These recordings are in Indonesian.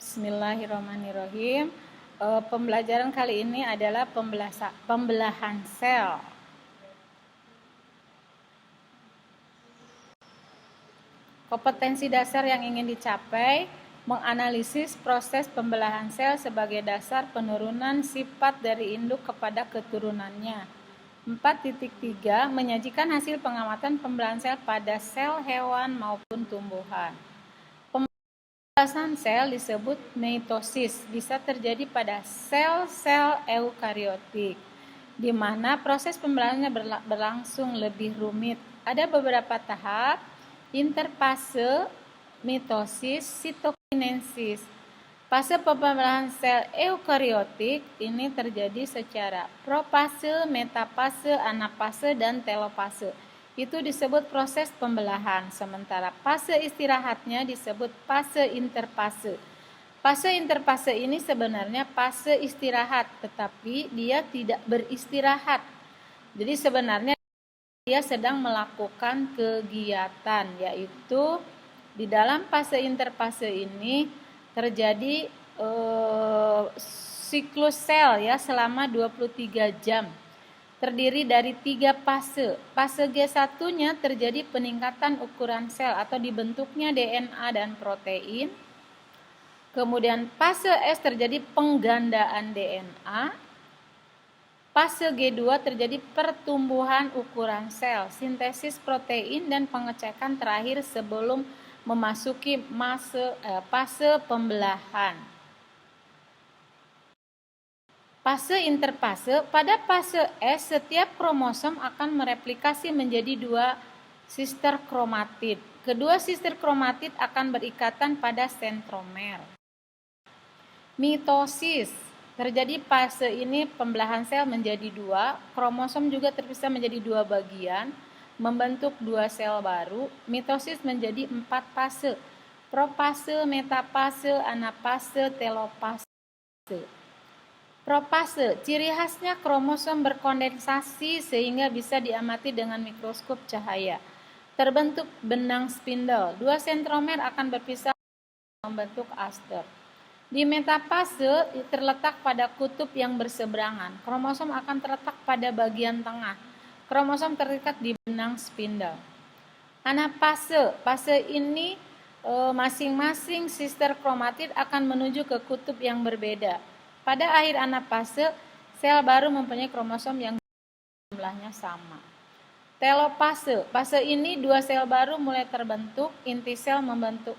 Bismillahirrahmanirrahim. Pembelajaran kali ini adalah pembelahan sel. Kompetensi dasar yang ingin dicapai: menganalisis proses pembelahan sel sebagai dasar penurunan sifat dari induk kepada keturunannya. 4.3 menyajikan hasil pengamatan pembelahan sel pada sel hewan maupun tumbuhan. Pembelahan sel disebut mitosis, bisa terjadi pada sel-sel eukariotik, di mana proses pembelahannya berlangsung lebih rumit. Ada beberapa tahap: interfase, mitosis, sitokinesis. Fase pembelahan sel eukariotik ini terjadi secara profase, metafase, anafase, dan telofase. Itu disebut proses pembelahan. Sementara fase istirahatnya disebut fase interfase. Fase interfase ini sebenarnya fase istirahat, tetapi dia tidak beristirahat. Jadi sebenarnya dia sedang melakukan kegiatan, yaitu di dalam fase interfase ini terjadi siklus sel ya selama 23 jam. Terdiri dari 3 fase. Fase G1-nya terjadi peningkatan ukuran sel atau dibentuknya DNA dan protein. Kemudian fase S terjadi penggandaan DNA. Fase G2 terjadi pertumbuhan ukuran sel, sintesis protein, dan pengecekan terakhir sebelum memasuki fase pembelahan. Fase interfase: pada fase S, setiap kromosom akan mereplikasi menjadi 2 sister kromatid. Kedua sister kromatid akan berikatan pada sentromer. Mitosis terjadi fase ini, pembelahan sel menjadi 2, kromosom juga terpisah menjadi 2 bagian, membentuk 2 sel baru. Mitosis menjadi 4 fase: profase, metafase, anafase, telofase. Profase, ciri khasnya kromosom berkondensasi sehingga bisa diamati dengan mikroskop cahaya. Terbentuk benang spindle. 2 sentromer akan berpisah membentuk aster. Di metafase terletak pada kutub yang berseberangan. Kromosom akan terletak pada bagian tengah. Kromosom terikat di benang spindle. Anafase, fase ini masing-masing sister kromatid akan menuju ke kutub yang berbeda. Pada akhir anafase, sel baru mempunyai kromosom yang jumlahnya sama. Telofase, fase ini 2 sel baru mulai terbentuk, inti sel membentuk,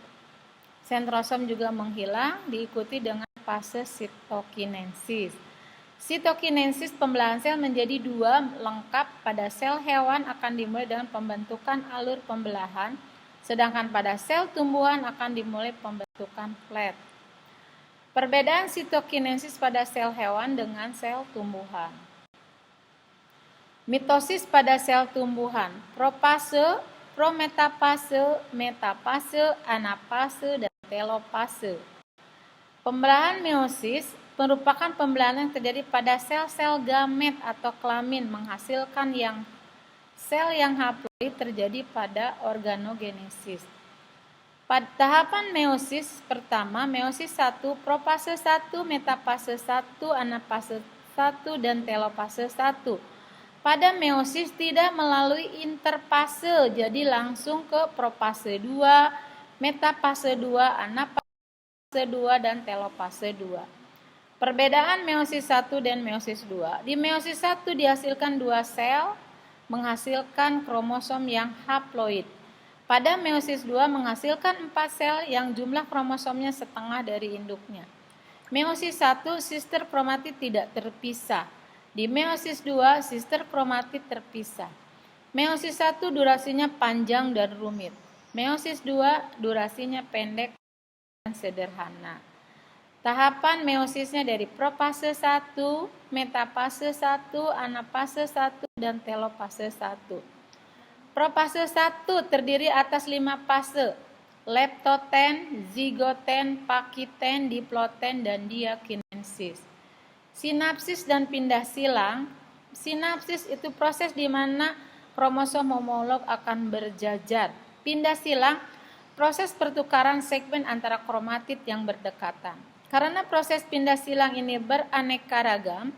sentrosom juga menghilang, diikuti dengan fase sitokinesis. Sitokinesis, pembelahan sel menjadi 2 lengkap. Pada sel hewan akan dimulai dengan pembentukan alur pembelahan, sedangkan pada sel tumbuhan akan dimulai pembentukan flat. Perbedaan sitokinesis pada sel hewan dengan sel tumbuhan. Mitosis pada sel tumbuhan: profase, prometafase, metafase, anafase, dan telofase. Pembelahan meiosis merupakan pembelahan yang terjadi pada sel-sel gamet atau kelamin menghasilkan sel yang haploid terjadi pada organogenesis. Pada tahapan meiosis pertama, meiosis 1, profase 1, metafase 1, anafase 1, dan telofase 1. Pada meiosis tidak melalui interfase, jadi langsung ke profase 2, metafase 2, anafase 2, dan telofase 2. Perbedaan meiosis 1 dan meiosis 2. Di meiosis 1 dihasilkan 2 sel menghasilkan kromosom yang haploid. Pada meiosis 2 menghasilkan 4 sel yang jumlah kromosomnya setengah dari induknya. Meiosis 1, sister kromatid tidak terpisah. Di meiosis 2, sister kromatid terpisah. Meiosis 1 durasinya panjang dan rumit. Meiosis 2 durasinya pendek dan sederhana. Tahapan meosisnya dari profase 1, metafase 1, anafase 1, dan telofase 1. Profase 1 terdiri atas 5 fase: leptoten, zigoten, pakiten, diploten, dan diakinesis. Sinapsis dan pindah silang. Sinapsis itu proses di mana kromosom homolog akan berjajar. Pindah silang proses pertukaran segmen antara kromatid yang berdekatan. Karena proses pindah silang ini beraneka ragam,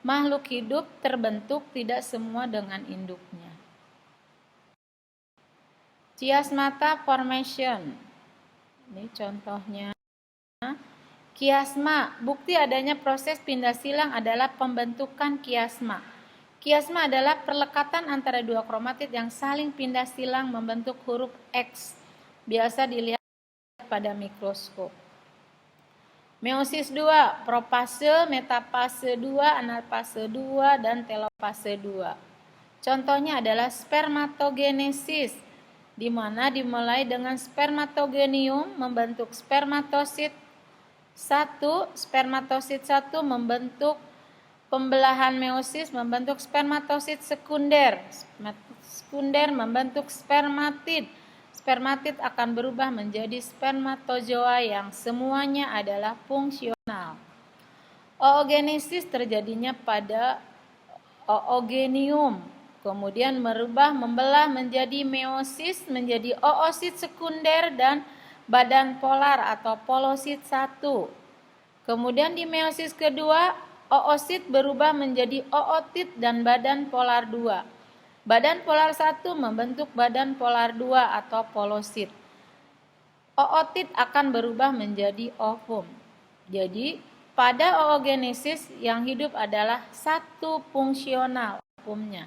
makhluk hidup terbentuk tidak semua dengan induknya. Chiasmata formation. Ini contohnya. Kiasma, bukti adanya proses pindah silang adalah pembentukan kiasma. Kiasma adalah perlekatan antara dua kromatid yang saling pindah silang membentuk huruf X. Biasa dilihat pada mikroskop. Meiosis 2, profase, metafase 2, anafase 2, dan telofase 2. Contohnya adalah spermatogenesis, di mana dimulai dengan spermatogenium membentuk spermatosit 1, spermatosit 1 membentuk pembelahan meiosis membentuk spermatosit sekunder. Sekunder membentuk spermatid. Spermatid akan berubah menjadi spermatozoa yang semuanya adalah fungsional. Oogenesis terjadinya pada oogenium, kemudian membelah menjadi meiosis menjadi oosit sekunder dan badan polar atau polosit 1. Kemudian di meiosis kedua, oosit berubah menjadi ootid dan badan polar 2. Badan polar 1 membentuk badan polar 2 atau polosit. Ootid akan berubah menjadi ovum. Jadi, pada oogenesis yang hidup adalah satu fungsional ovumnya.